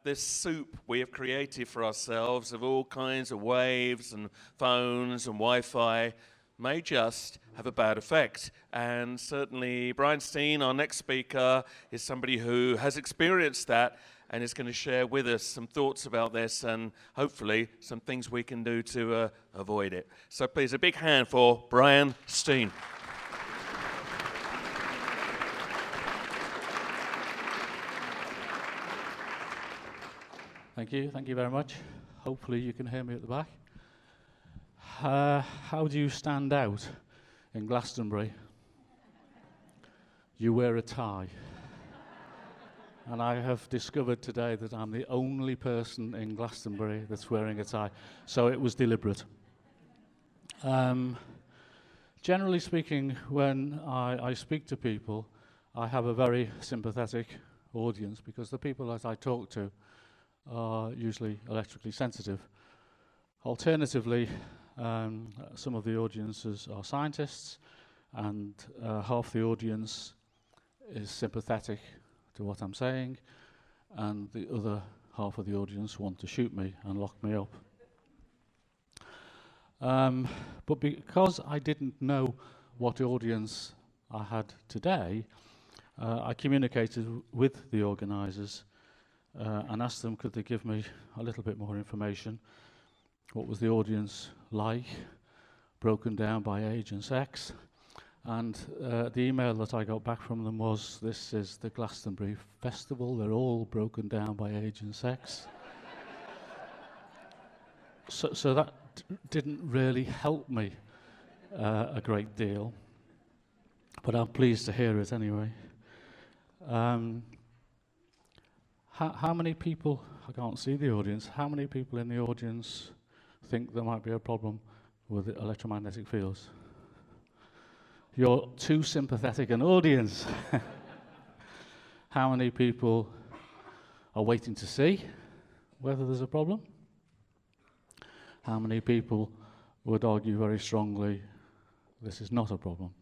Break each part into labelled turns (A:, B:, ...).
A: this soup we have created for ourselves of all kinds of waves and phones and Wi-Fi may just have a bad effect. And certainly Brian Stein, our next speaker, is somebody who has experienced that and is going to share with us some thoughts about this and hopefully some things we can do to avoid it. So please, a big hand for Brian Stein.
B: Thank you very much. Hopefully you can hear me at the back. How do you stand out in Glastonbury? You wear a tie. And I have discovered today that I'm the only person in Glastonbury that's wearing a tie. So it was deliberate. Generally speaking, when I speak to people, I have a very sympathetic audience because the people that I talk to are usually electrically sensitive. Alternatively, some of the audiences are scientists, and half the audience is sympathetic to what I'm saying, and the other half of the audience want to shoot me and lock me up. But because I didn't know what audience I had today, I communicated with the organisers and asked them could they give me a little bit more information. What was the audience like, broken down by age and sex? And the email that I got back from them was, this is the Glastonbury Festival, they're all broken down by age and sex. So that didn't really help me a great deal, but I'm pleased to hear it anyway. How many people, I can't see the audience, how many people in the audience think there might be a problem with the electromagnetic fields? You're too sympathetic an audience. How many people are waiting to see whether there's a problem? How many people would argue very strongly this is not a problem?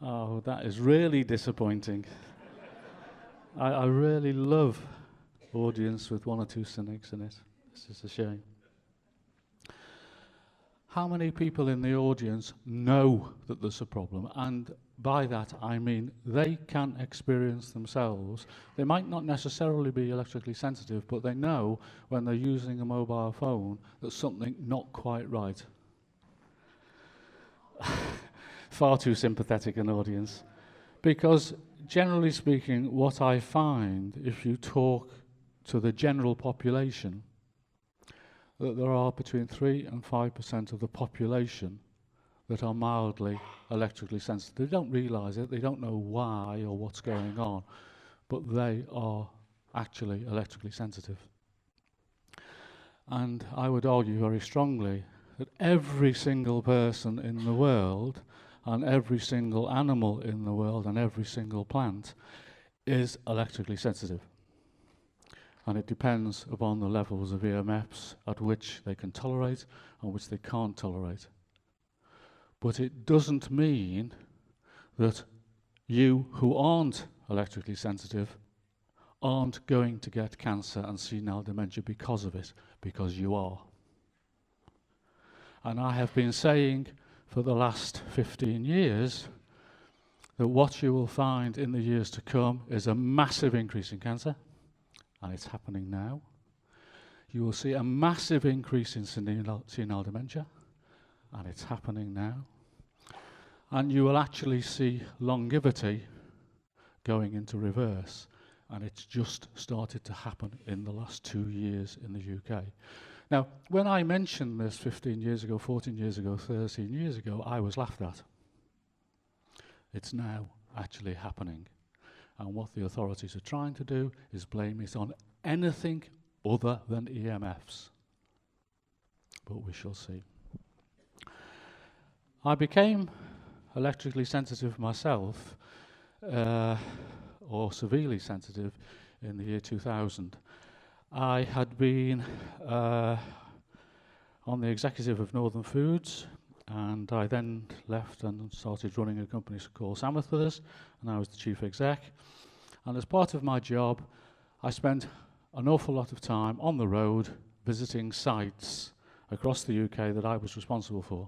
B: Oh, that is really disappointing. I really love audience with one or two cynics in it. This is a shame. How many people in the audience know that there's a problem? And by that I mean they can experience themselves. They might not necessarily be electrically sensitive, but they know when they're using a mobile phone there's something not quite right. Far too sympathetic an audience. Because generally speaking, what I find, if you talk to the general population, that there are between 3 and 5% of the population that are mildly electrically sensitive. They don't realise it, they don't know why or what's going on, but they are actually electrically sensitive. And I would argue very strongly that every single person in the world and every single animal in the world and every single plant is electrically sensitive. And it depends upon the levels of EMFs at which they can tolerate and which they can't tolerate. But it doesn't mean that you who aren't electrically sensitive aren't going to get cancer and senile dementia because of it, because you are. And I have been saying for the last 15 years that what you will find in the years to come is a massive increase in cancer, and it's happening now. You will see a massive increase in senile dementia, and it's happening now. And you will actually see longevity going into reverse, and it's just started to happen in the last 2 years in the UK. Now, when I mentioned this 15 years ago, 14 years ago, 13 years ago, I was laughed at. It's now actually happening. And what the authorities are trying to do is blame it on anything other than EMFs. But we shall see. I became electrically sensitive myself, or severely sensitive, in the year 2000. I had been on the executive of Northern Foods, and I then left and started running a company called Samworth with us, and I was the chief exec. And as part of my job, I spent an awful lot of time on the road visiting sites across the UK that I was responsible for.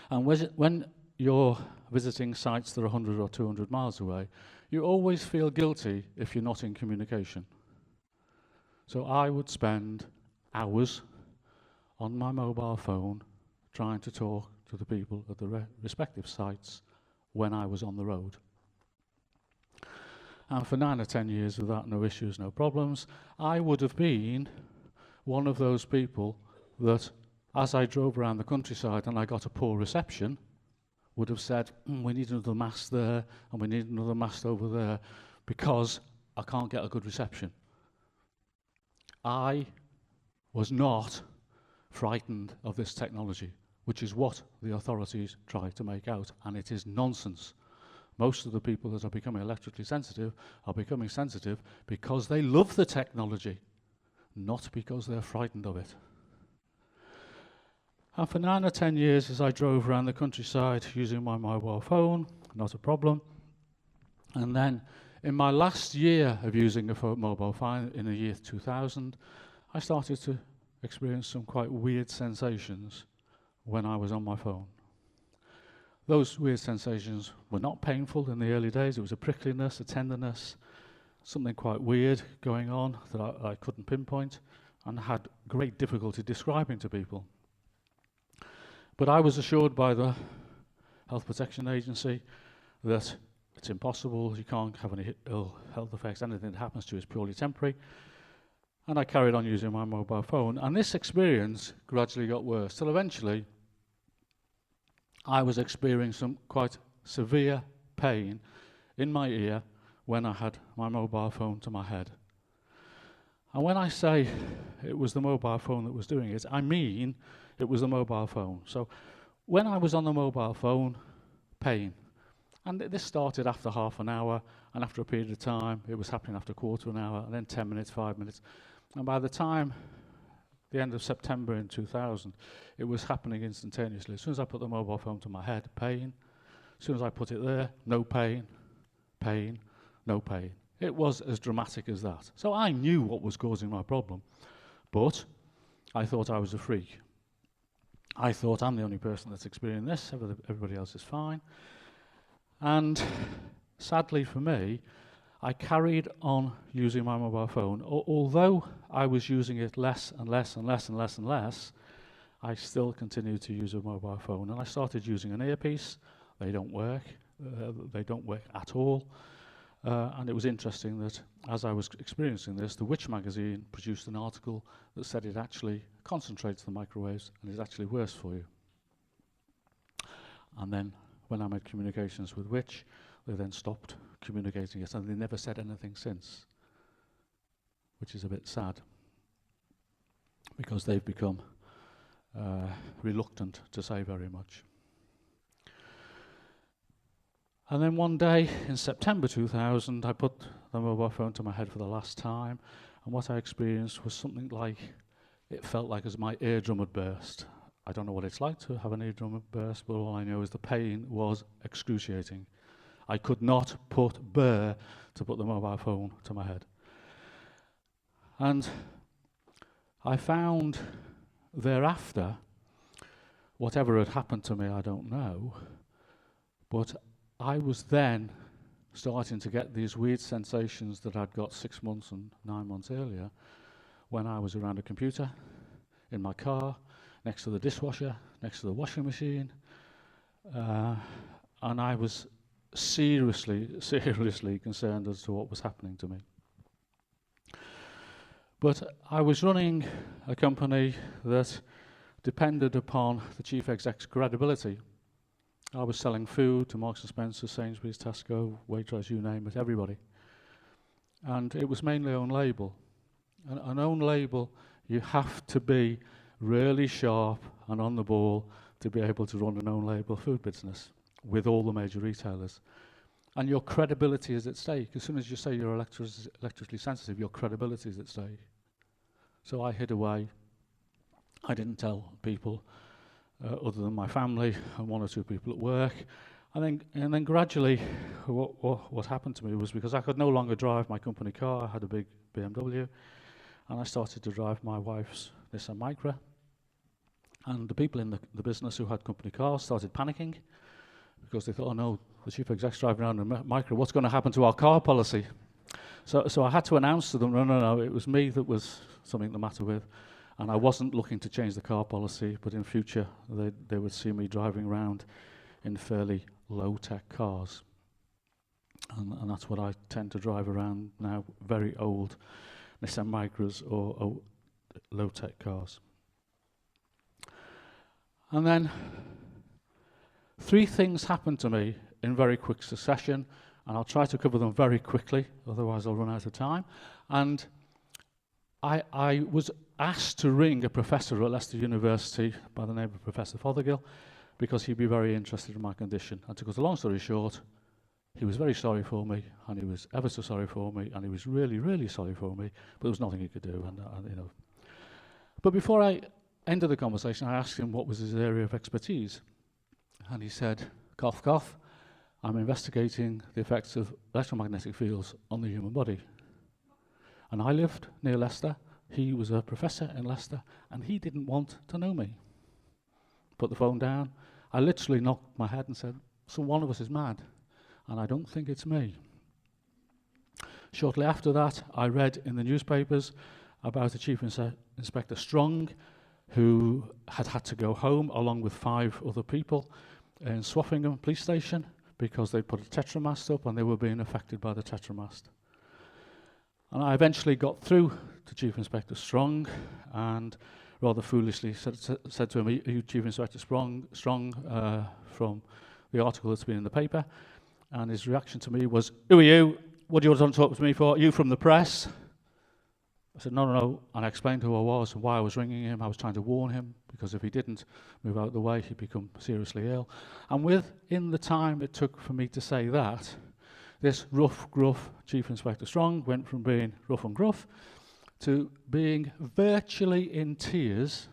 B: And when you're visiting sites that are 100 or 200 miles away, you always feel guilty if you're not in communication. So I would spend hours on my mobile phone trying to talk to the people at the respective sites when I was on the road. And for 9 or 10 years without no issues, no problems, I would have been one of those people that, as I drove around the countryside and I got a poor reception, would have said, we need another mast there, and we need another mast over there, because I can't get a good reception. I was not frightened of this technology, which is what the authorities try to make out, and it is nonsense. Most of the people that are becoming electrically sensitive are becoming sensitive because they love the technology, not because they're frightened of it. And for 9 or 10 years, as I drove around the countryside using my mobile phone, not a problem. And then in my last year of using a mobile phone, in the year 2000, I started to experience some quite weird sensations when I was on my phone. Those weird sensations were not painful in the early days. It was a prickliness, a tenderness, something quite weird going on that I couldn't pinpoint and had great difficulty describing to people. But I was assured by the Health Protection Agency that it's impossible, you can't have any ill health effects, anything that happens to you is purely temporary. And I carried on using my mobile phone, and this experience gradually got worse, till eventually I was experiencing some quite severe pain in my ear when I had my mobile phone to my head. And when I say it was the mobile phone that was doing it, I mean it was the mobile phone. So when I was on the mobile phone, pain. And this started after half an hour, and after a period of time, it was happening after a quarter of an hour, and then 10 minutes, 5 minutes. And by the time, the end of September in 2000, it was happening instantaneously. As soon as I put the mobile phone to my head, pain. As soon as I put it there, no pain, pain, no pain. It was as dramatic as that. So I knew what was causing my problem, but I thought I was a freak. I thought I'm the only person that's experiencing this, everybody else is fine. And sadly for me, I carried on using my mobile phone. Although I was using it less and less and less and less and less, I still continued to use a mobile phone. And I started using an earpiece. They don't work. They don't work at all. And it was interesting that as I was experiencing this, the Which magazine produced an article that said it actually concentrates the microwaves and is actually worse for you. And then when I made communications with Which, they then stopped communicating it, and they never said anything since, which is a bit sad, because they've become reluctant to say very much. And then one day in September 2000, I put the mobile phone to my head for the last time, and what I experienced was something like, it felt like as my eardrum had burst. I don't know what it's like to have an eardrum burst, but all I know is the pain was excruciating. I could not bear to put the mobile phone to my head. And I found thereafter, whatever had happened to me, I don't know, but I was then starting to get these weird sensations that I'd got 6 months and 9 months earlier when I was around a computer, in my car, next to the dishwasher, next to the washing machine, and I was seriously concerned as to what was happening to me. But I was running a company that depended upon the chief exec's credibility. I was selling food to Marks & Spencer, Sainsbury's, Tesco, Waitrose, you name it, everybody. And it was mainly own label. An own label, you have to be really sharp and on the ball to be able to run an own label food business with all the major retailers. And your credibility is at stake. As soon as you say you're electrically sensitive, your credibility is at stake. So I hid away. I didn't tell people other than my family and 1 or 2 people at work. And then gradually, what happened to me was, because I could no longer drive my company car, I had a big BMW, and I started to drive my wife's Nissan Micra. And the people in the business who had company cars started panicking, because they thought, oh no, the chief exec's driving around in a Micra, what's going to happen to our car policy? So I had to announce to them, no, it was me that was something the matter with, and I wasn't looking to change the car policy, but in future they would see me driving around in fairly low-tech cars. And that's what I tend to drive around now, very old Nissan Micras or low-tech cars. And then 3 things happened to me in very quick succession, and I'll try to cover them very quickly, otherwise I'll run out of time. And I was asked to ring a professor at Leicester University by the name of Professor Fothergill, because he'd be very interested in my condition. And to cut a long story short, he was very sorry for me, and he was ever so sorry for me, and he was really, really sorry for me, but there was nothing he could do. And. But before I ended the conversation, I asked him what was his area of expertise. And he said, cough, cough, I'm investigating the effects of electromagnetic fields on the human body. And I lived near Leicester. He was a professor in Leicester, and he didn't want to know me. Put the phone down. I literally knocked my head and said, so one of us is mad, and I don't think it's me. Shortly after that, I read in the newspapers about a Chief Inspector Strong who had to go home along with 5 other people in Swaffingham police station because they put a tetramast up and they were being affected by the tetramast. And I eventually got through to Chief Inspector Strong and rather foolishly said to him, are you Chief Inspector Strong from the article that's been in the paper? And his reaction to me was, who are you? What do you want to talk to me for? Are you from the press? I said, no. And I explained who I was and why I was ringing him. I was trying to warn him, because if he didn't move out of the way, he'd become seriously ill. And within the time it took for me to say that, this rough, gruff Chief Inspector Strong went from being rough and gruff to being virtually in tears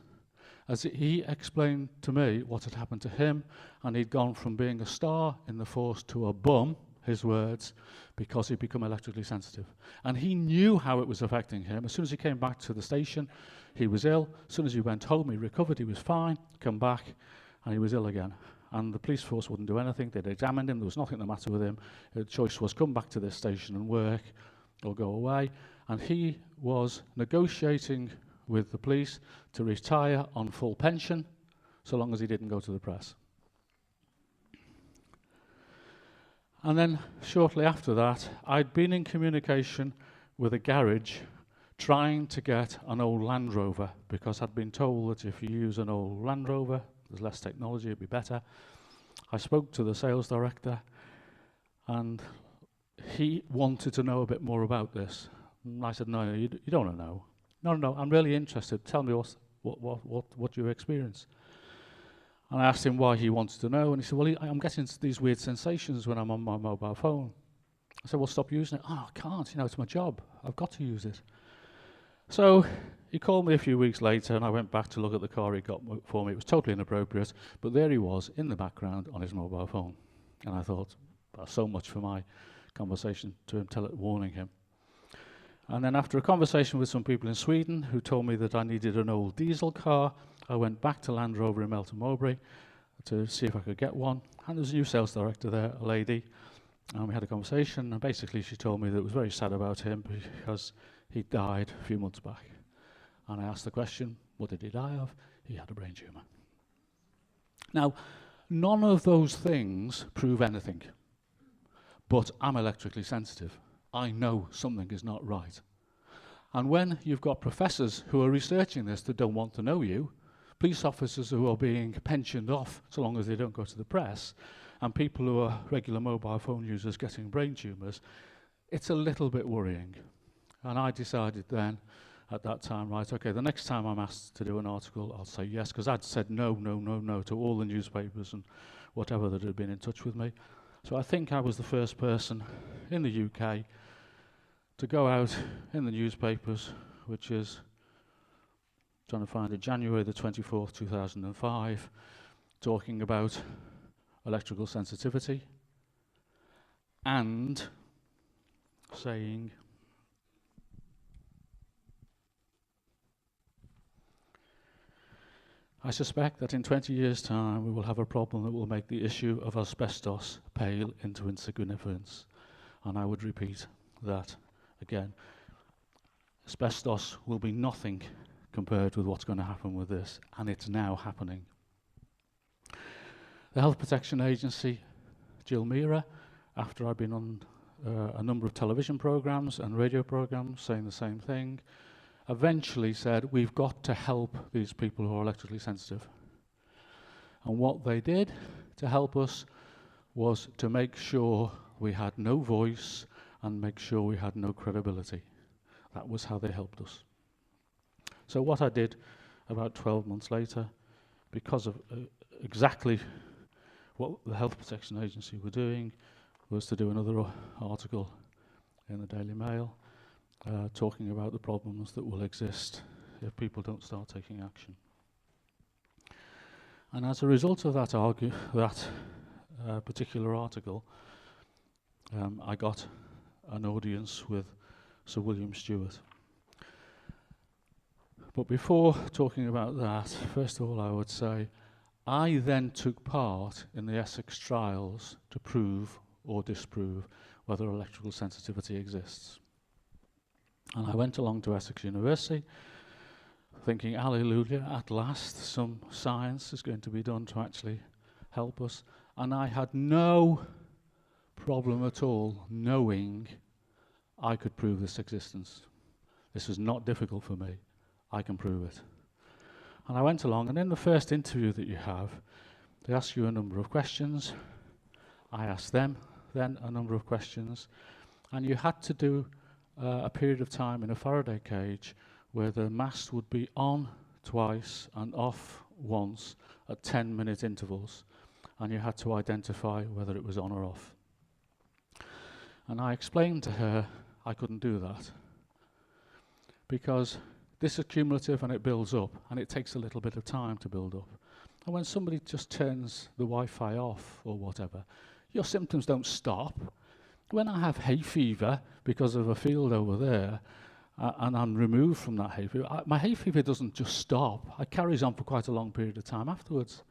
B: as he explained to me what had happened to him, and he'd gone from being a star in the force to a bum, his words, because he'd become electrically sensitive. And he knew how it was affecting him. As soon as he came back to the station, he was ill. As soon as he went home, he recovered, he was fine, come back, and he was ill again. And the police force wouldn't do anything. They'd examined him, there was nothing the matter with him. The choice was come back to this station and work, or go away. And he was negotiating with the police to retire on full pension, so long as he didn't go to the press. And then shortly after that, I'd been in communication with a garage trying to get an old Land Rover, because I'd been told that if you use an old Land Rover, there's less technology, it'd be better. I spoke to the sales director, and he wanted to know a bit more about this. And I said, no, you don't want to know. No, I'm really interested. Tell me what you experience. And I asked him why he wanted to know, and he said, well, I'm getting these weird sensations when I'm on my mobile phone. I said, well, stop using it. Oh, I can't, it's my job. I've got to use it. So he called me a few weeks later, and I went back to look at the car he got for me. It was totally inappropriate, but there he was in the background on his mobile phone. And I thought, that's so much for my conversation to him, warning him. And then after a conversation with some people in Sweden who told me that I needed an old diesel car, I went back to Land Rover in Melton Mowbray to see if I could get one. And there was a new sales director there, a lady, and we had a conversation, and basically she told me that it was very sad about him because he died a few months back. And I asked the question, what did he die of? He had a brain tumour. Now, none of those things prove anything, but I'm electrically sensitive. I know something is not right. And when you've got professors who are researching this that don't want to know you, police officers who are being pensioned off so long as they don't go to the press, and people who are regular mobile phone users getting brain tumours, it's a little bit worrying. And I decided then, at that time, right, okay, the next time I'm asked to do an article, I'll say yes, because I'd said no to all the newspapers and whatever that had been in touch with me. So I think I was the first person in the UK to go out in the newspapers, which is, trying to find it, January the 24th, 2005, talking about electrical sensitivity, and saying, I suspect that in 20 years' time we will have a problem that will make the issue of asbestos pale into insignificance. And I would repeat that again. Asbestos will be nothing compared with what's going to happen with this, and it's now happening. The Health Protection Agency, Jill Meara, after I've been on a number of television programs and radio programs saying the same thing, eventually said, we've got to help these people who are electrically sensitive. And what they did to help us was to make sure we had no voice and make sure we had no credibility. That was how they helped us. So what I did about 12 months later, because of exactly what the Health Protection Agency were doing, was to do another article in the Daily Mail talking about the problems that will exist if people don't start taking action. And as a result of that particular article, I got an audience with Sir William Stewart. But before talking about that, first of all I would say, I then took part in the Essex trials to prove or disprove whether electrical sensitivity exists. And I went along to Essex University thinking, hallelujah, at last some science is going to be done to actually help us. And I had no problem at all knowing I could prove this existence. This was not difficult for me. I can prove it. And I went along, and in the first interview that you have, they ask you a number of questions. I asked them then a number of questions, and you had to do a period of time in a Faraday cage where the mast would be on twice and off once at 10-minute intervals, and you had to identify whether it was on or off. And I explained to her I couldn't do that because this is cumulative and it builds up, and it takes a little bit of time to build up. And when somebody just turns the Wi-Fi off or whatever, your symptoms don't stop. When I have hay fever because of a field over there, and I'm removed from that hay fever, my hay fever doesn't just stop. It carries on for quite a long period of time afterwards.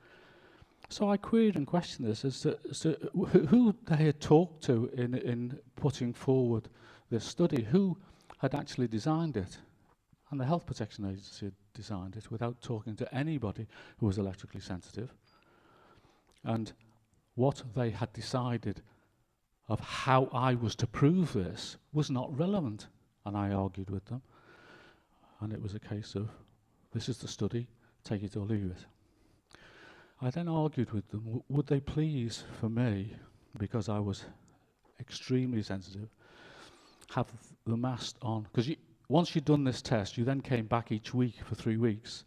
B: So I queried and questioned this as to who they had talked to in putting forward this study, who had actually designed it. And the Health Protection Agency had designed it without talking to anybody who was electrically sensitive. And what they had decided of how I was to prove this was not relevant. And I argued with them. And it was a case of, this is the study, take it or leave it. I then argued with them, would they please, for me, because I was extremely sensitive, have the mast on, because once you'd done this test, you then came back each week for 3 weeks,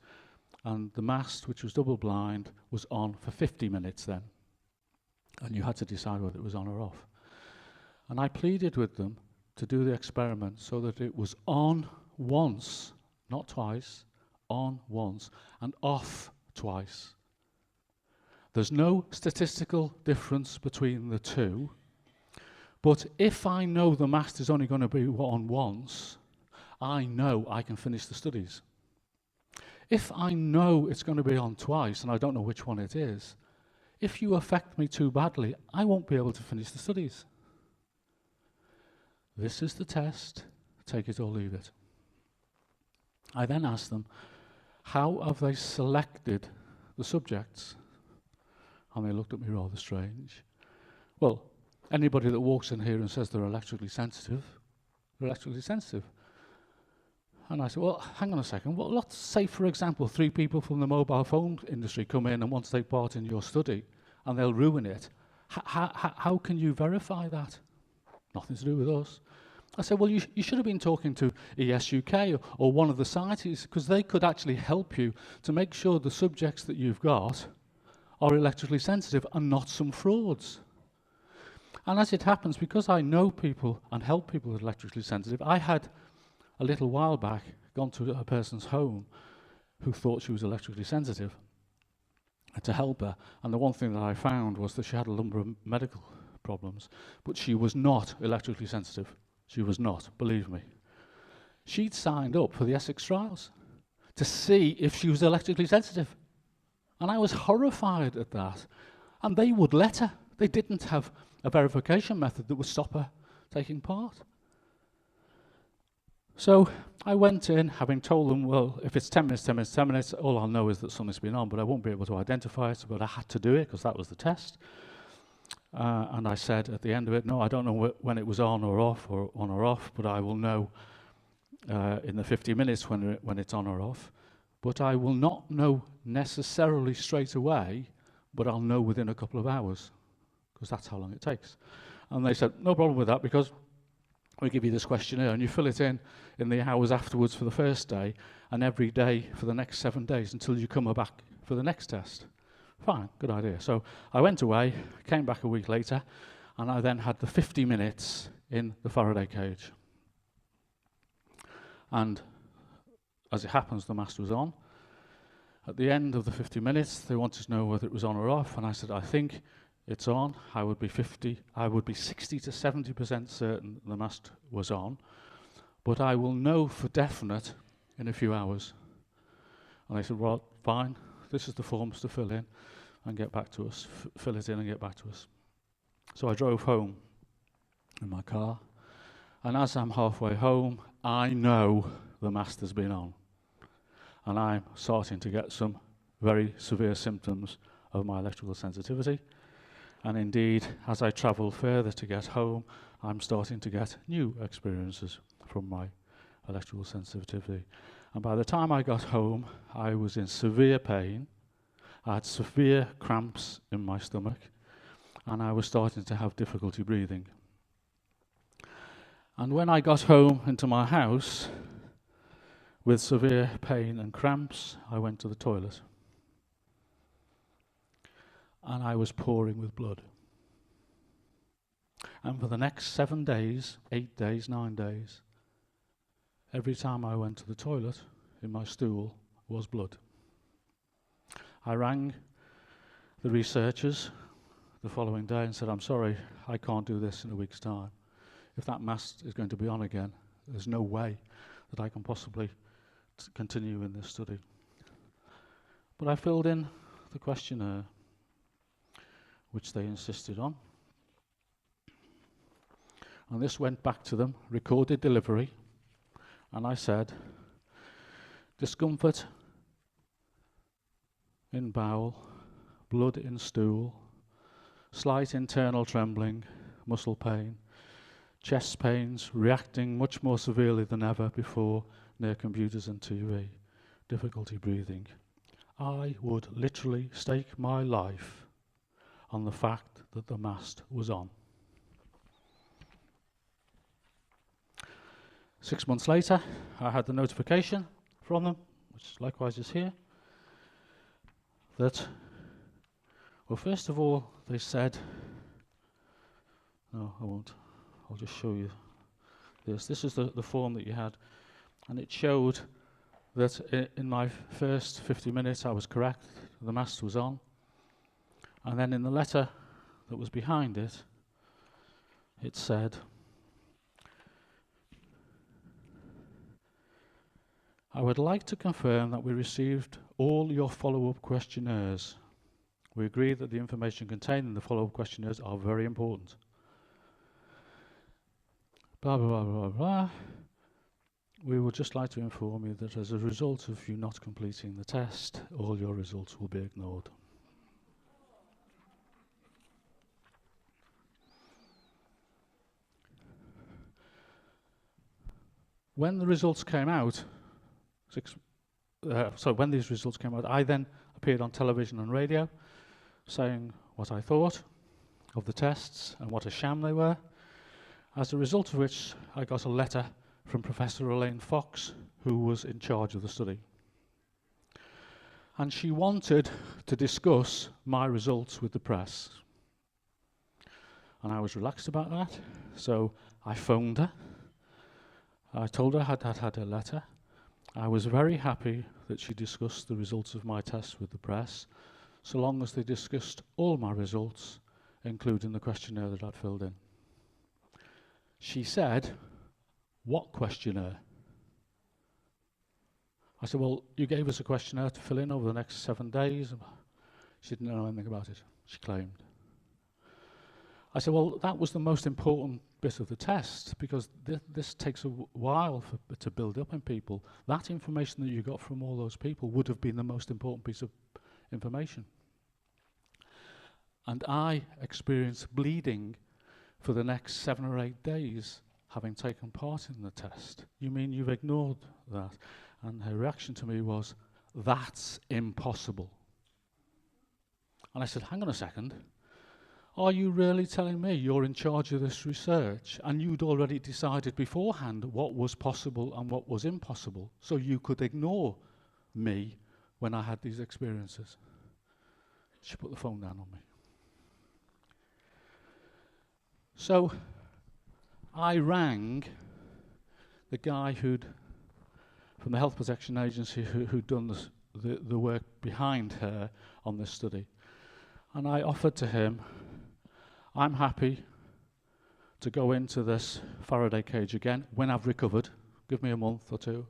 B: and the mast, which was double blind, was on for 50 minutes then, and you had to decide whether it was on or off. And I pleaded with them to do the experiment so that it was on once, not twice, on once, and off twice. There's no statistical difference between the two, but if I know the mast is only going to be on once, I know I can finish the studies. If I know it's going to be on twice and I don't know which one it is, if you affect me too badly, I won't be able to finish the studies. This is the test, take it or leave it. I then asked them, how have they selected the subjects? And they looked at me rather strange. Well, anybody that walks in here and says they're electrically sensitive, they're electrically sensitive. And I said, well, hang on a second. Well, let's say, for example, 3 people from the mobile phone industry come in and want to take part in your study, and they'll ruin it. How can you verify that? Nothing to do with us. I said, well, you should have been talking to ESUK or one of the societies, because they could actually help you to make sure the subjects that you've got are electrically sensitive and not some frauds. And as it happens, because I know people and help people with electrically sensitive, I had a little while back gone to a person's home who thought she was electrically sensitive. to help her. And the one thing that I found was that she had a number of medical problems, but she was not electrically sensitive. She was not, believe me. She'd signed up for the Essex trials to see if she was electrically sensitive. And I was horrified at that. And they would let her. They didn't have a verification method that would stop her taking part. So I went in, having told them, well, if it's 10 minutes, 10 minutes, 10 minutes, all I'll know is that something's been on, but I won't be able to identify it, but I had to do it because that was the test. And I said at the end of it, no, I don't know when it was on or off, but I will know in the 50 minutes when it's on or off. But I will not know necessarily straight away, but I'll know within a couple of hours, because that's how long it takes. And they said, no problem with that, because we give you this questionnaire and you fill it in the hours afterwards for the first day, and every day for the next 7 days until you come back for the next test. Fine, good idea. So I went away, came back a week later, and I then had the 50 minutes in the Faraday cage. And as it happens, the mast was on. At the end of the 50 minutes, they wanted to know whether it was on or off, and I said, I think it's on. I would be 60 to 70% certain the mast was on, but I will know for definite in a few hours. And they said, well, fine, this is the forms to fill in and get back to us. Fill it in and get back to us. So I drove home in my car, and as I'm halfway home, I know the mast has been on. And I'm starting to get some very severe symptoms of my electrical sensitivity. And indeed, as I travel further to get home, I'm starting to get new experiences from my electrical sensitivity. And by the time I got home, I was in severe pain. I had severe cramps in my stomach, and I was starting to have difficulty breathing. And when I got home into my house, with severe pain and cramps, I went to the toilet. And I was pouring with blood. And for the next 7 days, 8 days, 9 days, every time I went to the toilet, in my stool was blood. I rang the researchers the following day and said, I'm sorry, I can't do this in a week's time. If that mast is going to be on again, there's no way that I can possibly continue in this study. But I filled in the questionnaire, which they insisted on. And this went back to them, recorded delivery, and I said, discomfort in bowel, blood in stool, slight internal trembling, muscle pain, chest pains reacting much more severely than ever before near computers and TV, difficulty breathing. I would literally stake my life on the fact that the mast was on. 6 months later, I had the notification from them, which likewise is here, that, well, first of all, they said, no, I won't, I'll just show you this. This is the form that you had, and it showed that in my first 50 minutes I was correct, the mast was on, and then in the letter that was behind it, it said, I would like to confirm that we received all your follow-up questionnaires. We agree that the information contained in the follow-up questionnaires are very important. Blah, blah, blah, blah, blah. We would just like to inform you that as a result of you not completing the test, all your results will be ignored. When the results came out, when these results came out, I then appeared on television and radio saying what I thought of the tests and what a sham they were, as a result of which I got a letter from Professor Elaine Fox, who was in charge of the study. And she wanted to discuss my results with the press. And I was relaxed about that, so I phoned her. I told her I'd had her letter. I was very happy that she discussed the results of my tests with the press, so long as they discussed all my results, including the questionnaire that I'd filled in. She said, "What questionnaire?" I said, "Well, you gave us a questionnaire to fill in over the next 7 days." She didn't know anything about it, she claimed. I said, "Well, that was the most important bit of the test, because this takes a while to build up in people. That information that you got from all those people would have been the most important piece of information." And I experienced bleeding for the next 7 or 8 days, having taken part in the test. "You mean you've ignored that?" And her reaction to me was, "That's impossible." And I said, "Hang on a second. Are you really telling me you're in charge of this research and you'd already decided beforehand what was possible and what was impossible, so you could ignore me when I had these experiences?" She put the phone down on me. So I rang the guy from the Health Protection Agency who'd done the work behind her on this study. And I offered to him, "I'm happy to go into this Faraday cage again when I've recovered. Give me a month or two,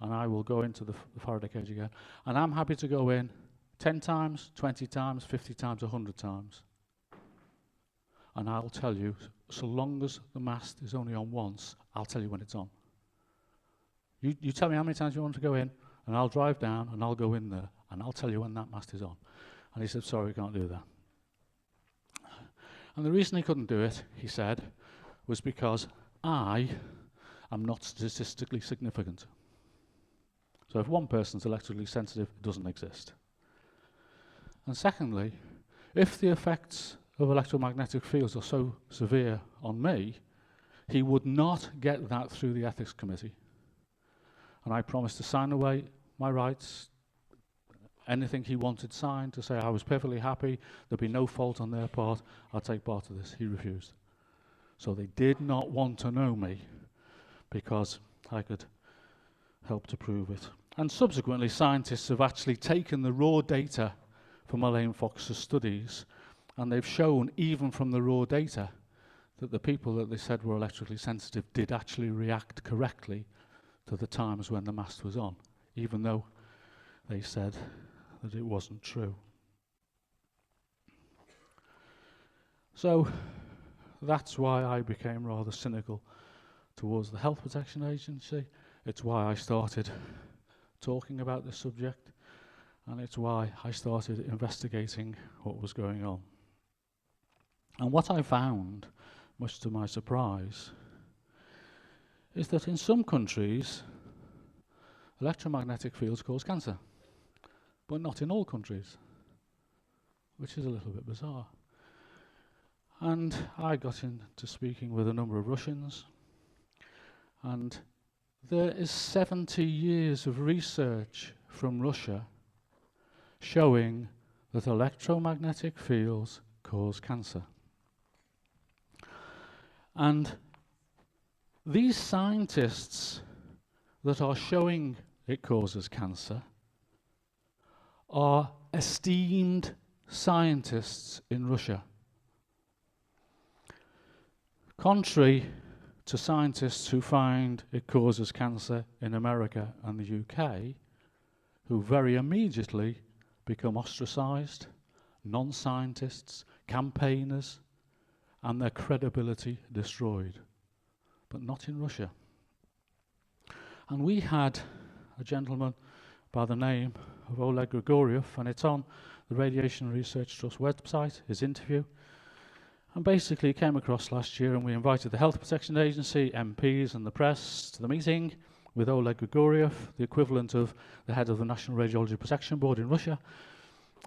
B: and I will go into the Faraday cage again. And I'm happy to go in 10 times, 20 times, 50 times, 100 times. And I'll tell you, so long as the mast is only on once, I'll tell you when it's on. You tell me how many times you want to go in, and I'll drive down, and I'll go in there, and I'll tell you when that mast is on." And he said, "Sorry, we can't do that." And the reason he couldn't do it, he said, was because I am not statistically significant. So if one person's electrically sensitive, it doesn't exist. And secondly, if the effects of electromagnetic fields are so severe on me, he would not get that through the ethics committee. And I promised to sign away my rights, anything he wanted signed, to say I was perfectly happy, there'd be no fault on their part, I'd take part of this. He refused. So they did not want to know me because I could help to prove it. And subsequently, scientists have actually taken the raw data from Elaine Fox's studies, and they've shown, even from the raw data, that the people that they said were electrically sensitive did actually react correctly to the times when the mast was on, even though they said that it wasn't true. So that's why I became rather cynical towards the Health Protection Agency. It's why I started talking about this subject, and it's why I started investigating what was going on. And what I found, much to my surprise, is that in some countries, electromagnetic fields cause cancer, but not in all countries, which is a little bit bizarre. And I got into speaking with a number of Russians, and there is 70 years of research from Russia showing that electromagnetic fields cause cancer. And these scientists that are showing it causes cancer are esteemed scientists in Russia. Contrary to scientists who find it causes cancer in America and the UK, who very immediately become ostracized, non-scientists, campaigners, and their credibility destroyed. But not in Russia. And we had a gentleman by the name of Oleg Grigoriev, and it's on the Radiation Research Trust website, his interview. And basically, he came across last year, and we invited the Health Protection Agency, MPs, and the press to the meeting with Oleg Grigoriev, the equivalent of the head of the National Radiology Protection Board in Russia.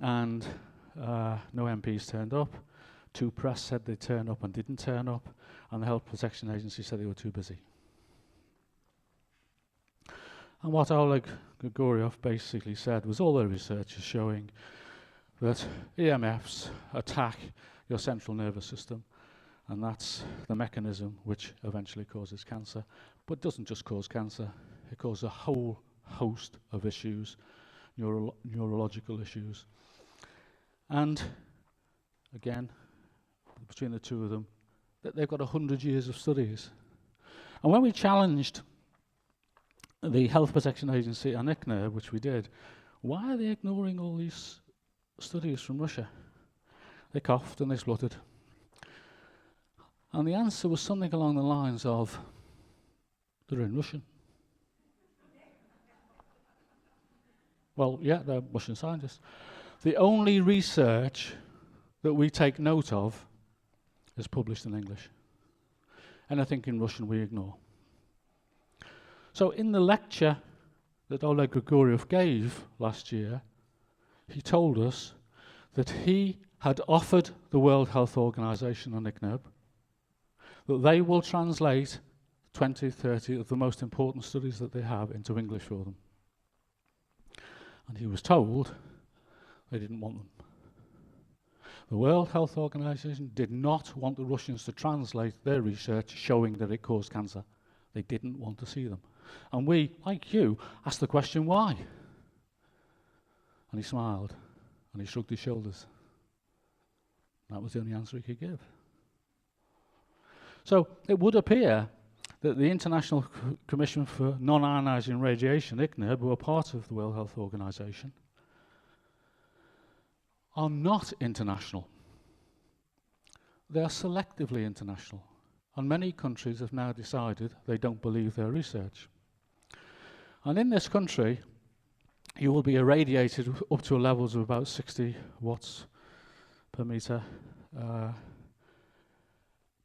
B: And no MPs turned up. 2 press said they'd turn up and didn't turn up, and the Health Protection Agency said they were too busy. And what Oleg Grigoriev basically said was all the research is showing that EMFs attack your central nervous system, and that's the mechanism which eventually causes cancer. But it doesn't just cause cancer, it causes a whole host of issues, neurological issues. And again, between the two of them, they've got 100 years of studies. And when we challenged the Health Protection Agency and ICNIRB, which we did, why are they ignoring all these studies from Russia? They coughed and they spluttered. And the answer was something along the lines of, they're in Russian. Well, yeah, they're Russian scientists. The only research that we take note of is published in English. Anything in Russian we ignore. So in the lecture that Oleg Grigoriev gave last year, he told us that he had offered the World Health Organization and ICNIRB that they will translate 20, 30 of the most important studies that they have into English for them. And he was told they didn't want them. The World Health Organization did not want the Russians to translate their research showing that it caused cancer. They didn't want to see them. And we, like you, asked the question, why? And he smiled, and he shrugged his shoulders. That was the only answer he could give. So it would appear that the International Commission for Non-Ionizing Radiation, ICNIRB, who are part of the World Health Organization, are not international. They are selectively international. And many countries have now decided they don't believe their research. And in this country, you will be irradiated up to levels of about 60 watts per meter.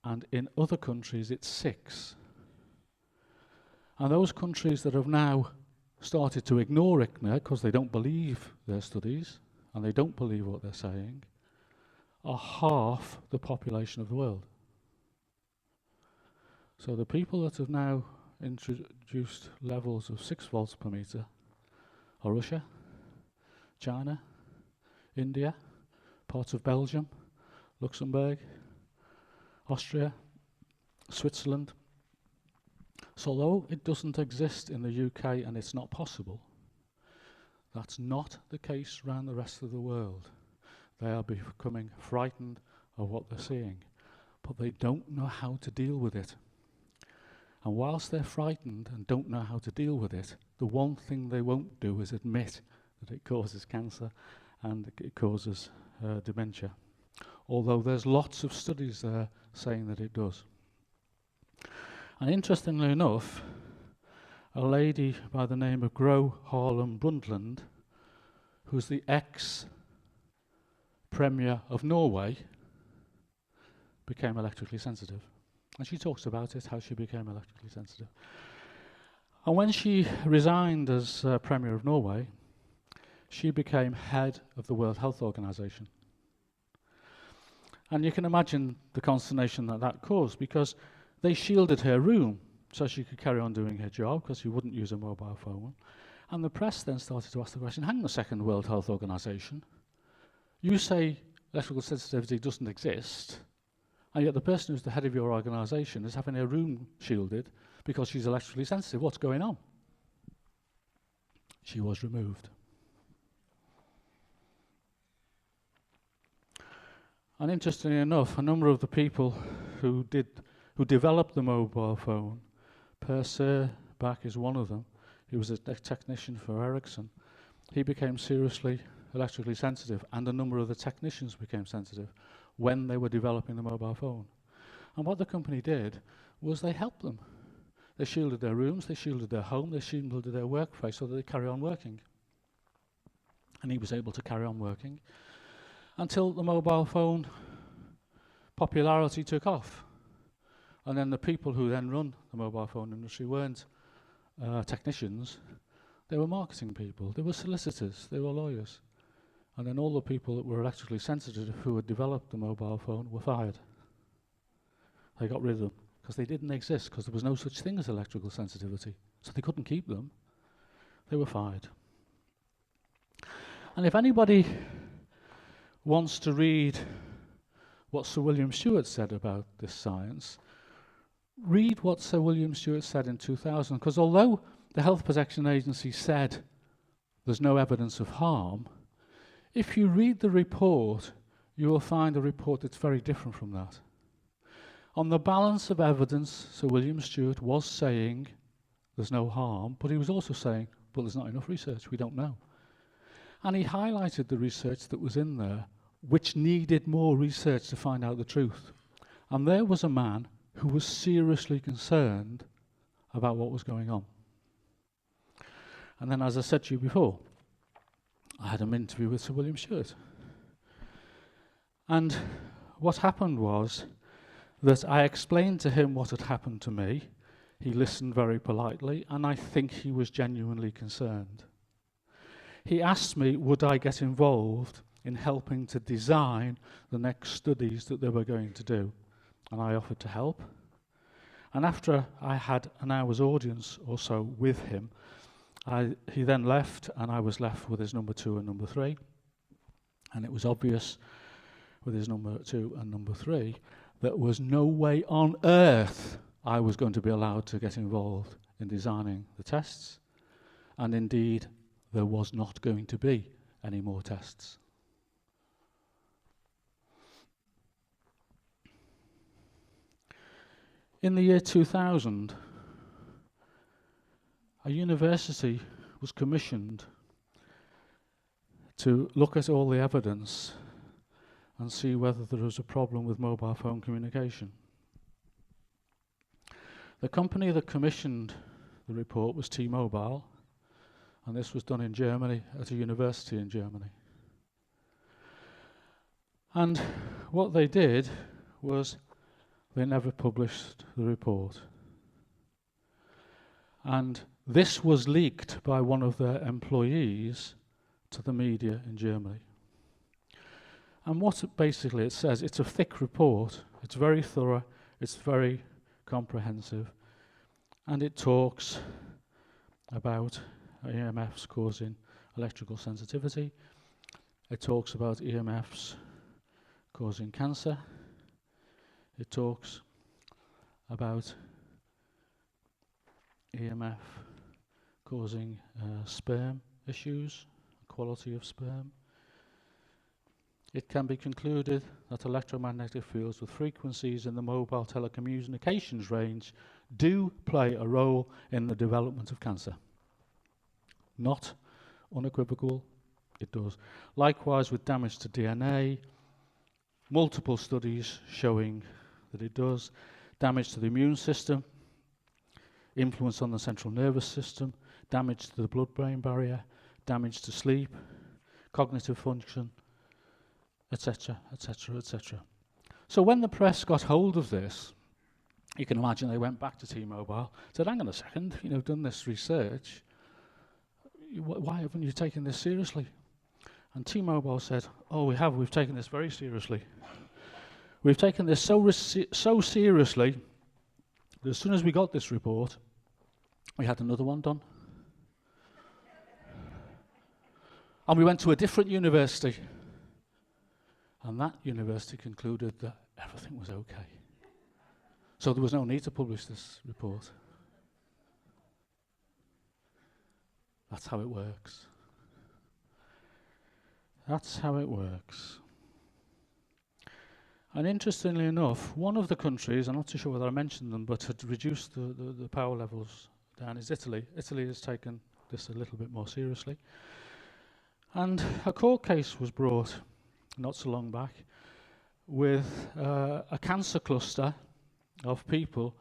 B: And in other countries, it's 6. And those countries that have now started to ignore ICNIRB because they don't believe their studies and they don't believe what they're saying are half the population of the world. So the people that have now introduced levels of 6 volts per meter are Russia, China, India, parts of Belgium, Luxembourg, Austria, Switzerland. So although it doesn't exist in the UK and it's not possible, that's not the case around the rest of the world. They are becoming frightened of what they're seeing, but they don't know how to deal with it. And whilst they're frightened and don't know how to deal with it, the one thing they won't do is admit that it causes cancer and it causes dementia. Although there's lots of studies there saying that it does. And interestingly enough, a lady by the name of Gro Harlem Brundtland, who's the ex-premier of Norway, became electrically sensitive. And she talks about it, how she became electrically sensitive. And when she resigned as Premier of Norway, she became head of the World Health Organization. And you can imagine the consternation that that caused, because they shielded her room so she could carry on doing her job, because she wouldn't use a mobile phone. And the press then started to ask the question, hang on a second, World Health Organization, you say electrical sensitivity doesn't exist, and yet the person who's the head of your organization is having her room shielded because she's electrically sensitive. What's going on? She was removed. And interestingly enough, a number of the people who developed the mobile phone, Per Bach is one of them. He was a technician for Ericsson. He became seriously electrically sensitive, and a number of the technicians became sensitive when they were developing the mobile phone. And what the company did was they helped them. They shielded their rooms, they shielded their home, they shielded their workplace so that they carry on working. And he was able to carry on working until the mobile phone popularity took off. And then the people who then run the mobile phone industry weren't technicians, they were marketing people, they were solicitors, they were lawyers. And then all the people that were electrically sensitive who had developed the mobile phone were fired. They got rid of them because they didn't exist, because there was no such thing as electrical sensitivity. So they couldn't keep them. They were fired. And if anybody wants to read what Sir William Stewart said about this science, read what Sir William Stewart said in 2000, because although the Health Protection Agency said there's no evidence of harm, If you read the report, you will find a report that's very different from that. On the balance of evidence, Sir William Stewart was saying there's no harm, but he was also saying, well, there's not enough research, we don't know. And he highlighted the research that was in there, which needed more research to find out the truth. And there was a man who was seriously concerned about what was going on. And then, as I said to you before, I had an interview with Sir William Stewart. And what happened was that I explained to him what had happened to me. He listened very politely, and I think he was genuinely concerned. He asked me, would I get involved in helping to design the next studies that they were going to do? And I offered to help. And after I had an hour's audience or so with him, he then left, and I was left with his number 2 and number 3. And it was obvious with his number 2 and number 3 that there was no way on earth I was going to be allowed to get involved in designing the tests. And indeed, there was not going to be any more tests. In the year 2000, a university was commissioned to look at all the evidence and see whether there was a problem with mobile phone communication. The company that commissioned the report was T-Mobile, and this was done in Germany, at a university in Germany. And what they did was they never published the report. And this was leaked by one of their employees to the media in Germany. And what basically it says, it's a thick report, it's very thorough, it's very comprehensive, and it talks about EMFs causing electrical sensitivity. It talks about EMFs causing cancer. It talks about EMF causing sperm issues, quality of sperm. It can be concluded that electromagnetic fields with frequencies in the mobile telecommunications range do play a role in the development of cancer. Not unequivocal, it does. Likewise with damage to DNA, multiple studies showing that it does. Damage to the immune system, influence on the central nervous system, damage to the blood-brain barrier, damage to sleep, cognitive function, etc., etc., etc. So when the press got hold of this, you can imagine they went back to T-Mobile, said, hang on a second, done this research, why haven't you taken this seriously? And T-Mobile said, oh, we've taken this very seriously. We've taken this so seriously that as soon as we got this report, we had another one done. And we went to a different university. And that university concluded that everything was okay. So there was no need to publish this report. That's how it works. That's how it works. And interestingly enough, one of the countries, I'm not too sure whether I mentioned them, but had reduced the power levels down, is Italy. Italy has taken this a little bit more seriously. And a court case was brought not so long back with a cancer cluster of people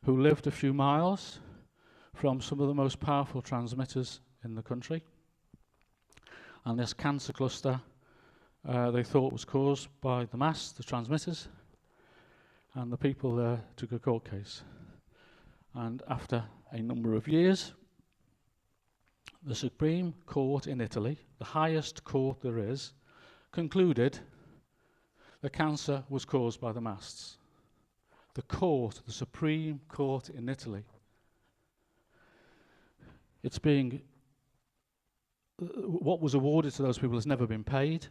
B: who lived a few miles from some of the most powerful transmitters in the country. And this cancer cluster they thought was caused by the masts, the transmitters, and the people there took a court case. And after a number of years, the Supreme Court in Italy, the highest court there is, concluded the cancer was caused by the masts. The court, the Supreme Court in Italy. It's being, what was awarded to those people has never been paid.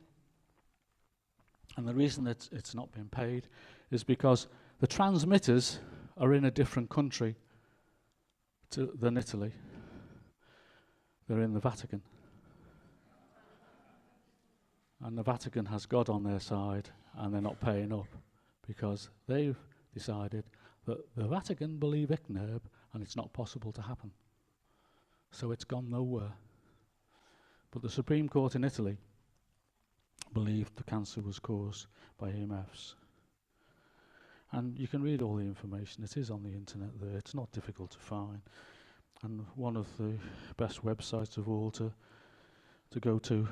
B: And the reason that it's not been paid is because the transmitters are in a different country than Italy. They're in the Vatican. And the Vatican has God on their side, and they're not paying up because they've decided that the Vatican believe ICNIRP and it's not possible to happen. So it's gone nowhere. But the Supreme Court in Italy believed the cancer was caused by EMFs. And you can read all the information. It is on the internet there. It's not difficult to find. And one of the best websites of all to go to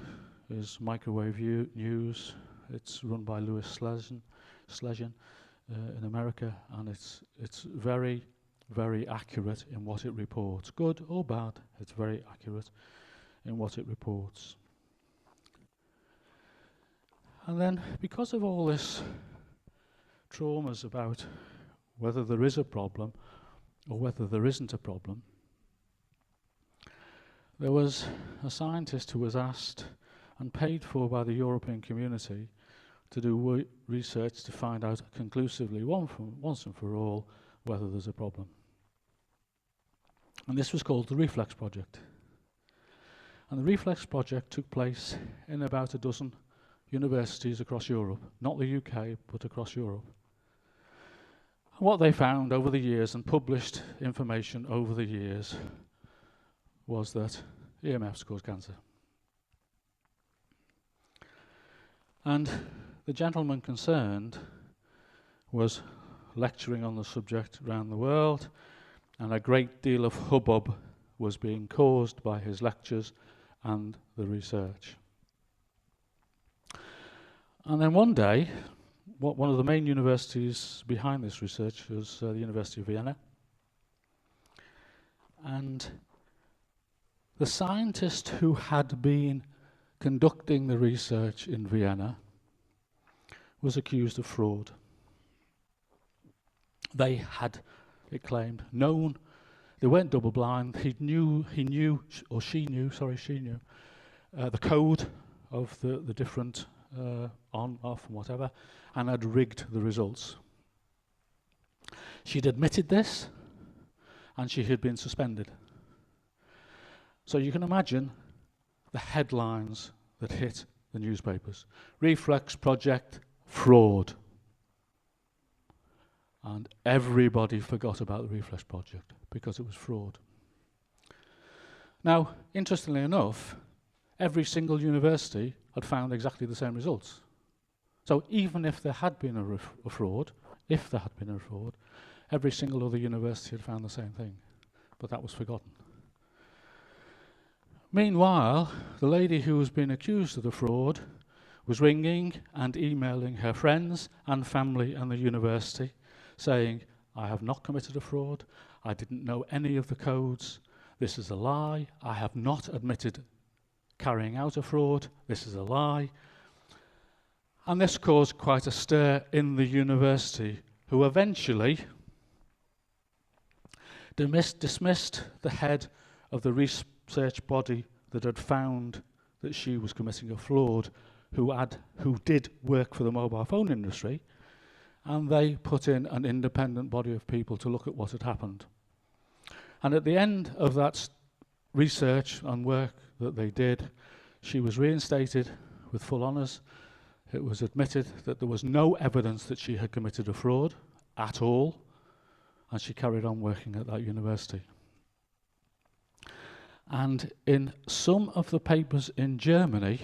B: is Microwave News. It's run by Louis Slezhan in America, and it's very, very accurate in what it reports. Good or bad, it's very accurate in what it reports. And then, because of all this traumas about whether there is a problem or whether there isn't a problem, there was a scientist who was asked and paid for by the European community to do research to find out conclusively, once and for all, whether there's a problem. And this was called the Reflex Project. And the Reflex Project took place in about a dozen universities across Europe, not the UK, but across Europe. And what they found over the years and published information over the years was that EMFs cause cancer. And the gentleman concerned was lecturing on the subject around the world, and a great deal of hubbub was being caused by his lectures and the research. And then one day, one of the main universities behind this research was the University of Vienna. And the scientist who had been conducting the research in Vienna was accused of fraud. They had, it claimed, known, they weren't double blind, she knew the code of the different on, off, and whatever, and had rigged the results. She'd admitted this, and she had been suspended. So you can imagine the headlines that hit the newspapers. Reflex Project, fraud. And everybody forgot about the Reflex Project because it was fraud. Now, interestingly enough, every single university had found exactly the same results. So even if there had been a fraud, every single other university had found the same thing. But that was forgotten. Meanwhile, the lady who was being accused of the fraud was ringing and emailing her friends and family and the university saying, I have not committed a fraud, I didn't know any of the codes, this is a lie, I have not admitted carrying out a fraud, this is a lie. And this caused quite a stir in the university, who eventually dismissed the head of the research body that had found that she was committing a fraud, who did work for the mobile phone industry, and they put in an independent body of people to look at what had happened. And at the end of that research and work that they did, she was reinstated with full honours. It was admitted that there was no evidence that she had committed a fraud at all, and she carried on working at that university. And in some of the papers in Germany,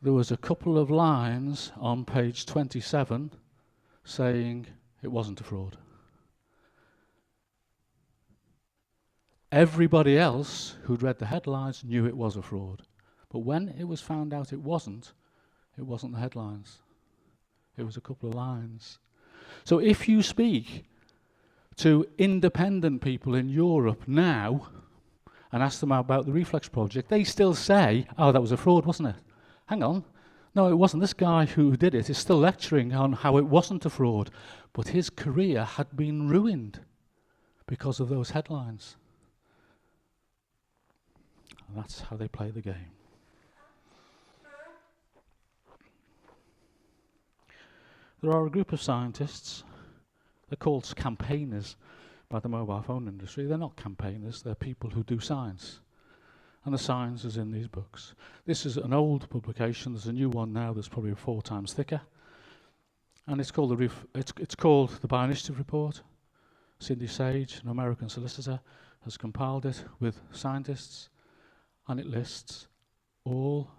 B: there was a couple of lines on page 27 saying it wasn't a fraud. Everybody else who'd read the headlines knew it was a fraud. But when it was found out it wasn't the headlines. It was a couple of lines. So if you speak to independent people in Europe now and ask them about the Reflex Project, they still say, oh, that was a fraud, wasn't it? Hang on. No, it wasn't. This guy who did it is still lecturing on how it wasn't a fraud, but his career had been ruined because of those headlines. And that's how they play the game. There are a group of scientists, they're called campaigners by the mobile phone industry. They're not campaigners, they're people who do science. And the science is in these books. This is an old publication. There's a new one now that's probably 4 times thicker. And it's called it's called the Bioinitiative Report. Cindy Sage, an American solicitor, has compiled it with scientists, and it lists all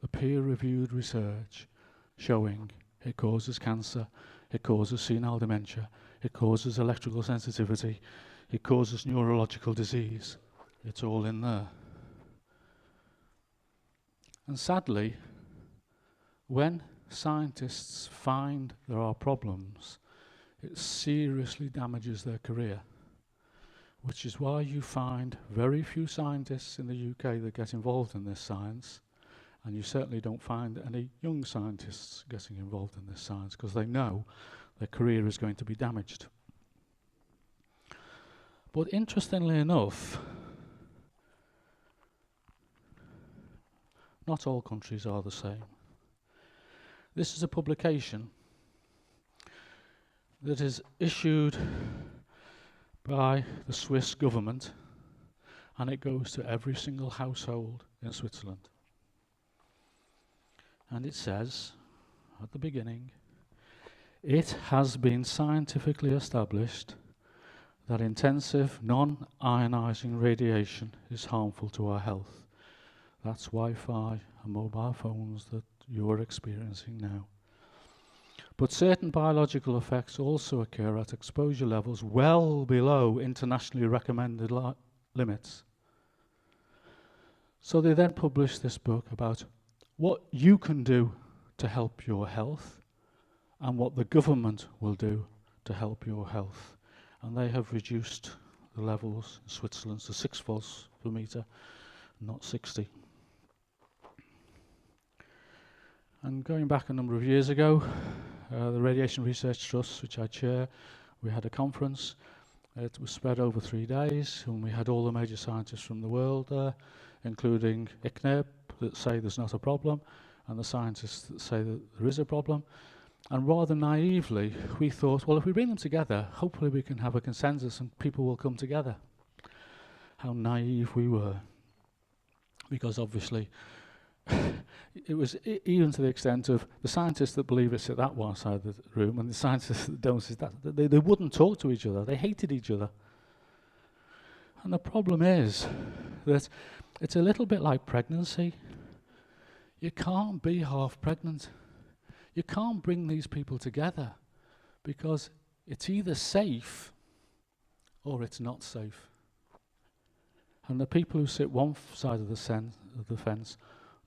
B: the peer-reviewed research showing it causes cancer, it causes senile dementia, it causes electrical sensitivity, it causes neurological disease. It's all in there. And sadly, when scientists find there are problems, it seriously damages their career, which is why you find very few scientists in the UK that get involved in this science, and you certainly don't find any young scientists getting involved in this science because they know their career is going to be damaged. But interestingly enough, not all countries are the same. This is a publication that is issued by the Swiss government, and it goes to every single household in Switzerland. And it says, at the beginning, it has been scientifically established that intensive non-ionizing radiation is harmful to our health. That's Wi-Fi and mobile phones that you're experiencing now. But certain biological effects also occur at exposure levels well below internationally recommended limits. So they then published this book about what you can do to help your health and what the government will do to help your health. And they have reduced the levels in Switzerland to 6 volts per meter, not 60. And going back a number of years ago, the Radiation Research Trust, which I chair, we had a conference. It was spread over 3 days, and we had all the major scientists from the world there, including ICNIRP, that say there's not a problem, and the scientists that say that there is a problem. And rather naively, we thought, well, if we bring them together, hopefully we can have a consensus and people will come together. How naive we were. Because obviously, it was even to the extent of the scientists that believe it sit that one side of the room and the scientists that don't sit that. They wouldn't talk to each other. They hated each other. And the problem is that it's a little bit like pregnancy. You can't be half pregnant. You can't bring these people together because it's either safe or it's not safe. And the people who sit one side of the fence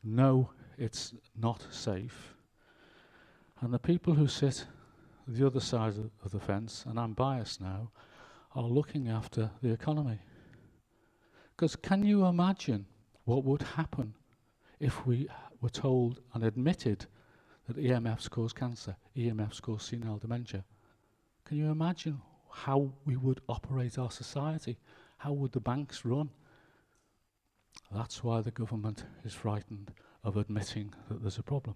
B: know it's not safe. And the people who sit the other side of the fence, and I'm biased now, are looking after the economy. Because can you imagine what would happen if we were told and admitted that EMFs cause cancer, EMFs cause senile dementia? Can you imagine how we would operate our society? How would the banks run? That's why the government is frightened of admitting that there's a problem.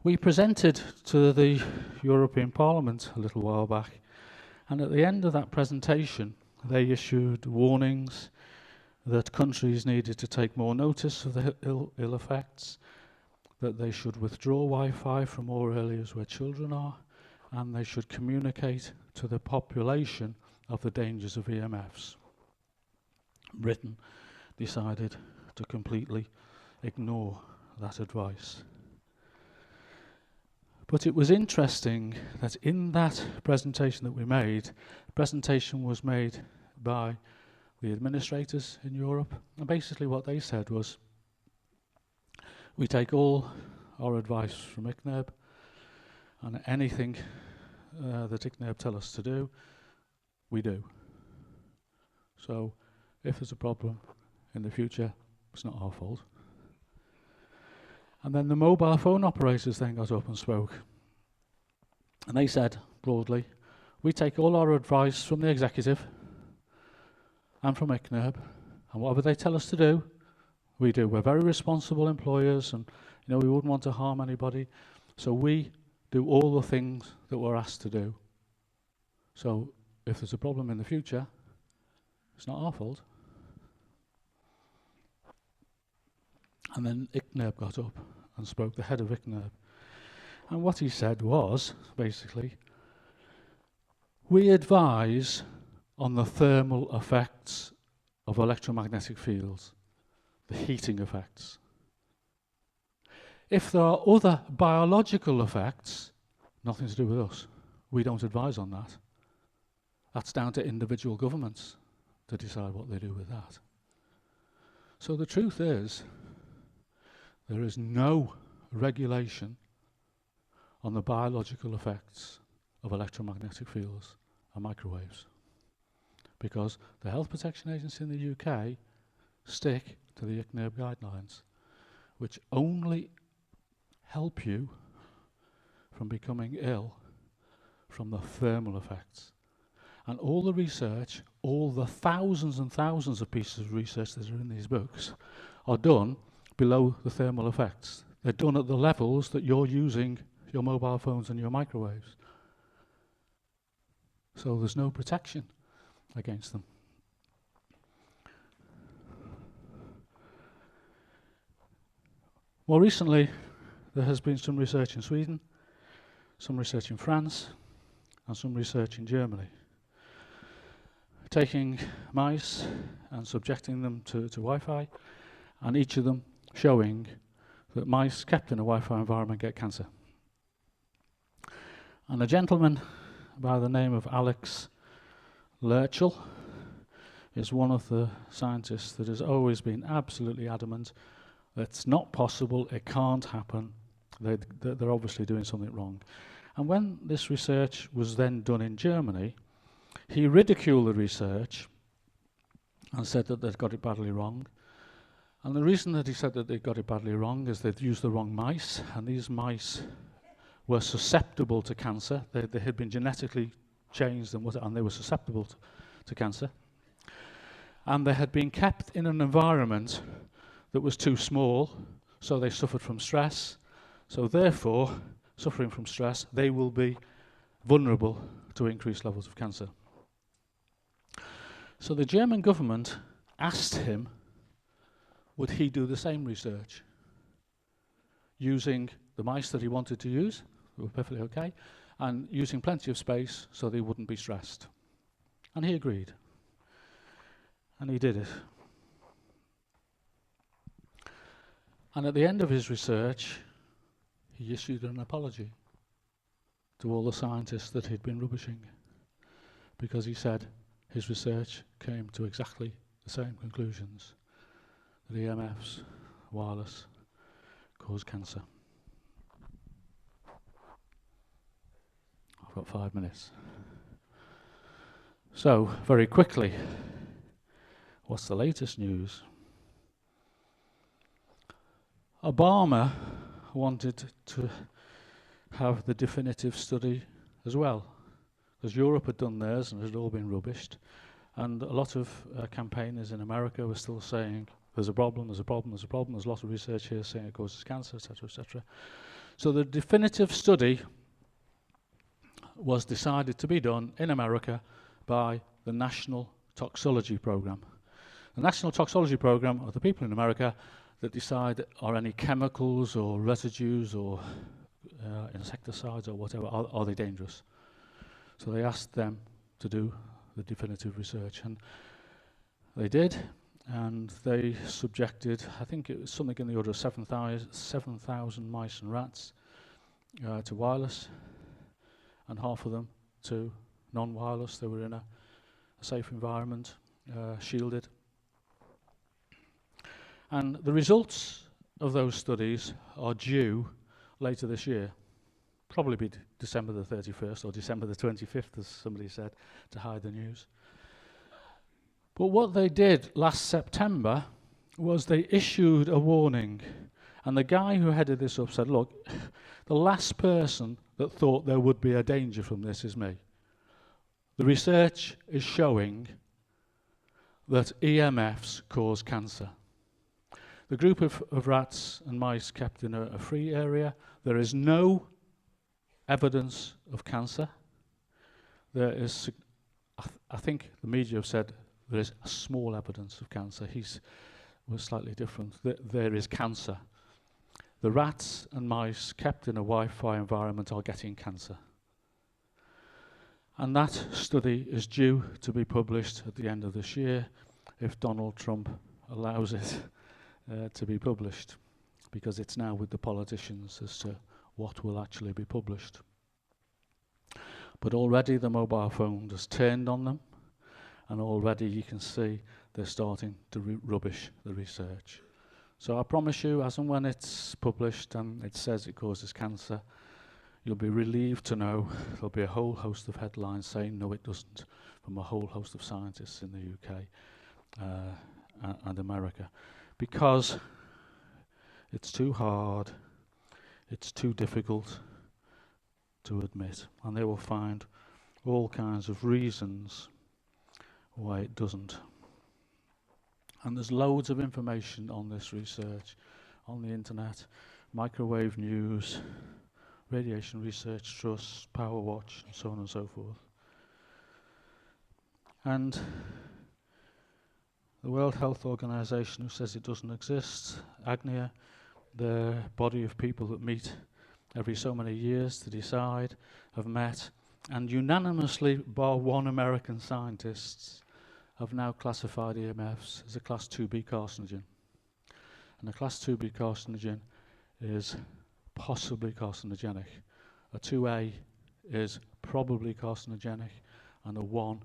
B: We presented to the European Parliament a little while back, and at the end of that presentation, they issued warnings that countries needed to take more notice of the ill effects, that they should withdraw Wi-Fi from all areas where children are, and they should communicate to the population of the dangers of EMFs. Britain decided to completely ignore that advice. But it was interesting that in that presentation that we made, the presentation was made by the administrators in Europe, and basically what they said was, we take all our advice from ICNIRP, and anything that ICNIRP tell us to do, we do. So if there's a problem in the future, it's not our fault. And then the mobile phone operators then got up and spoke. And they said, broadly, we take all our advice from the executive and from ICNIRP, and whatever they tell us to do, we do. We're very responsible employers, and we wouldn't want to harm anybody. So we do all the things that we're asked to do. So if there's a problem in the future, it's not our fault. And then ICNIRP got up and spoke, the head of ICNIRP. And what he said was, basically, we advise on the thermal effects of electromagnetic fields, the heating effects. If there are other biological effects, nothing to do with us. We don't advise on that. That's down to individual governments to decide what they do with that. So the truth is, there is no regulation on the biological effects of electromagnetic fields and microwaves, because the Health Protection Agency in the UK stick to the ICNIRP guidelines, which only help you from becoming ill from the thermal effects. And all the research, all the thousands and thousands of pieces of research that are in these books are done below the thermal effects. They're done at the levels that you're using your mobile phones and your microwaves. So there's no protection against them. More recently, there has been some research in Sweden, some research in France, and some research in Germany, taking mice and subjecting them to Wi-Fi, and each of them showing that mice kept in a Wi-Fi environment get cancer. And a gentleman by the name of Alex Lerchel is one of the scientists that has always been absolutely adamant that it's not possible, it can't happen, they're obviously doing something wrong. And when this research was then done in Germany, he ridiculed the research and said that they'd got it badly wrong. And the reason that he said that they got it badly wrong is they'd used the wrong mice, and these mice were susceptible to cancer. They had been genetically changed and they were susceptible to cancer. And they had been kept in an environment that was too small, so they suffered from stress. So therefore, suffering from stress, they will be vulnerable to increased levels of cancer. So the German government asked him, would he do the same research using the mice that he wanted to use, who were perfectly okay, and using plenty of space so they wouldn't be stressed. And he agreed. And he did it. And at the end of his research, he issued an apology to all the scientists that he'd been rubbishing, because he said his research came to exactly the same conclusions, that EMFs, wireless, cause cancer. I've got 5 minutes. So, very quickly, what's the latest news? Obama wanted to have the definitive study as well, because Europe had done theirs and it had all been rubbished, and a lot of campaigners in America were still saying there's a problem, there's a problem, there's a problem, there's a lot of research here saying it causes cancer, etc., etc. So the definitive study was decided to be done in America by the National Toxicology Program. The National Toxicology Program are the people in America that decide are any chemicals or residues or insecticides or whatever, are they dangerous? So they asked them to do the definitive research, and they did, and they subjected, I think it was something in the order of 7,000 mice and rats to wireless, and half of them to non-wireless. They were in a safe environment, shielded. And the results of those studies are due later this year. Probably be December the 31st or December the 25th, as somebody said, to hide the news. But what they did last September was they issued a warning. And the guy who headed this up said, look, the last person that thought there would be a danger from this is me. The research is showing that EMFs cause cancer. The group of rats and mice kept in a free area, there is no evidence of cancer. There is, I think the media have said there is a small evidence of cancer. was slightly different. There is cancer. The rats and mice kept in a Wi-Fi environment are getting cancer. And that study is due to be published at the end of this year if Donald Trump allows it to be published, because it's now with the politicians as to what will actually be published. But already the mobile phone has turned on them, and already you can see they're starting to rubbish the research. So I promise you, as and when it's published and it says it causes cancer, you'll be relieved to know there'll be a whole host of headlines saying no it doesn't, from a whole host of scientists in the UK and America. Because it's too hard, it's too difficult to admit, and they will find all kinds of reasons why it doesn't. And there's loads of information on this research on the internet, Microwave News, Radiation Research Trust, Power Watch, and so on and so forth. And the World Health Organization, who says it doesn't exist, AGNIA, the body of people that meet every so many years to decide, have met, and unanimously, bar one American scientist, have now classified EMFs as a Class 2B carcinogen. And a Class 2B carcinogen is possibly carcinogenic. A 2A is probably carcinogenic, and a 1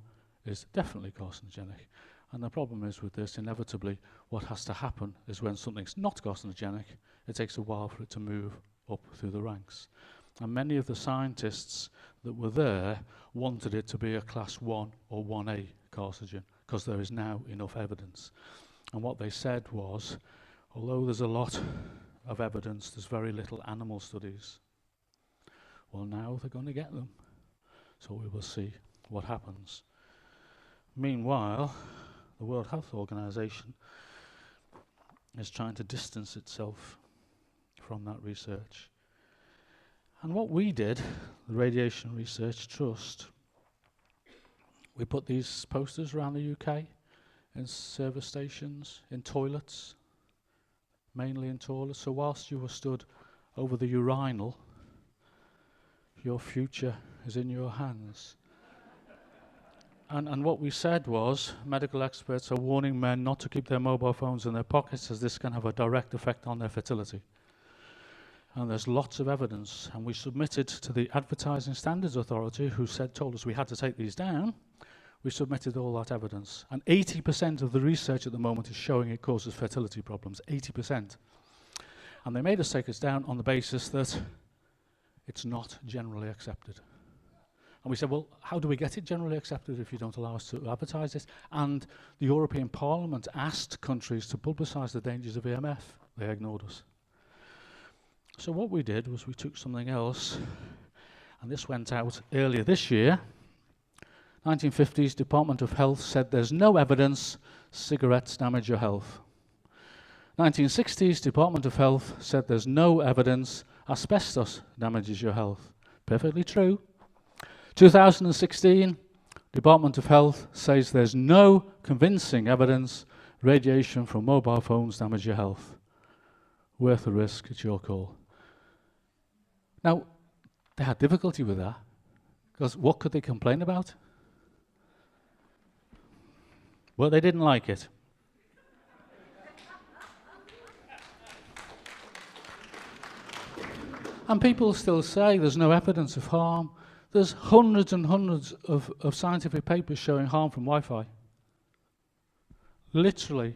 B: is definitely carcinogenic. And the problem is with this, inevitably, what has to happen is when something's not carcinogenic, it takes a while for it to move up through the ranks. And many of the scientists that were there wanted it to be a Class 1 or 1A carcinogen, because there is now enough evidence. And what they said was, although there's a lot of evidence, there's very little animal studies. Well, now they're going to get them. So we will see what happens. Meanwhile, the World Health Organization is trying to distance itself from that research. And what we did, the Radiation Research Trust, we put these posters around the UK in service stations, in toilets, mainly in toilets. So whilst you were stood over the urinal, your future is in your hands. And what we said was, medical experts are warning men not to keep their mobile phones in their pockets, as this can have a direct effect on their fertility. And there's lots of evidence, and we submitted to the Advertising Standards Authority, who told us we had to take these down. We submitted all that evidence, and 80% of the research at the moment is showing it causes fertility problems, 80%. And they made us take us down on the basis that it's not generally accepted. And we said, well, how do we get it generally accepted if you don't allow us to advertise this? And the European Parliament asked countries to publicise the dangers of EMF. They ignored us. So what we did was we took something else, and this went out earlier this year. 1950s, Department of Health said there's no evidence cigarettes damage your health. 1960s, Department of Health said there's no evidence asbestos damages your health. Perfectly true. 2016, Department of Health says there's no convincing evidence radiation from mobile phones damage your health. Worth the risk, it's your call. Now, they had difficulty with that, because what could they complain about? Well, they didn't like it. And people still say there's no evidence of harm. There's hundreds and hundreds of scientific papers showing harm from Wi-Fi. Literally.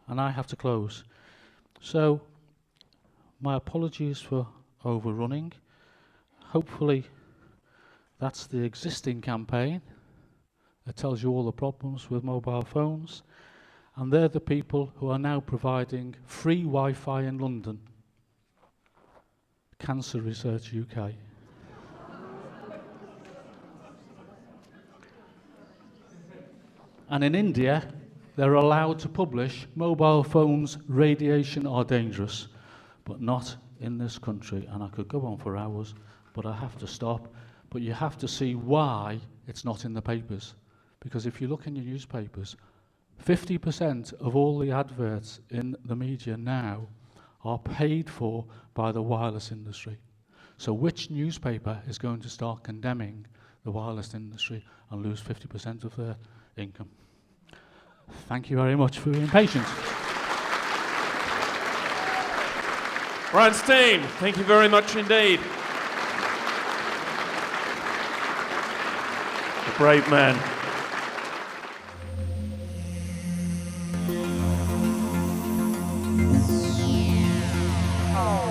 B: And I have to close. So, my apologies for overrunning. Hopefully, that's the existing campaign that tells you all the problems with mobile phones. And they're the people who are now providing free Wi-Fi in London. Cancer Research UK. And in India, they're allowed to publish mobile phones, radiation are dangerous, but not in this country. And I could go on for hours, but I have to stop. But you have to see why it's not in the papers. Because if you look in your newspapers, 50% of all the adverts in the media now are paid for by the wireless industry. So which newspaper is going to start condemning the wireless industry and lose 50% of their income? Thank you very much for being patient.
A: Brian Stein, thank you very much indeed. A brave man.
C: Oh.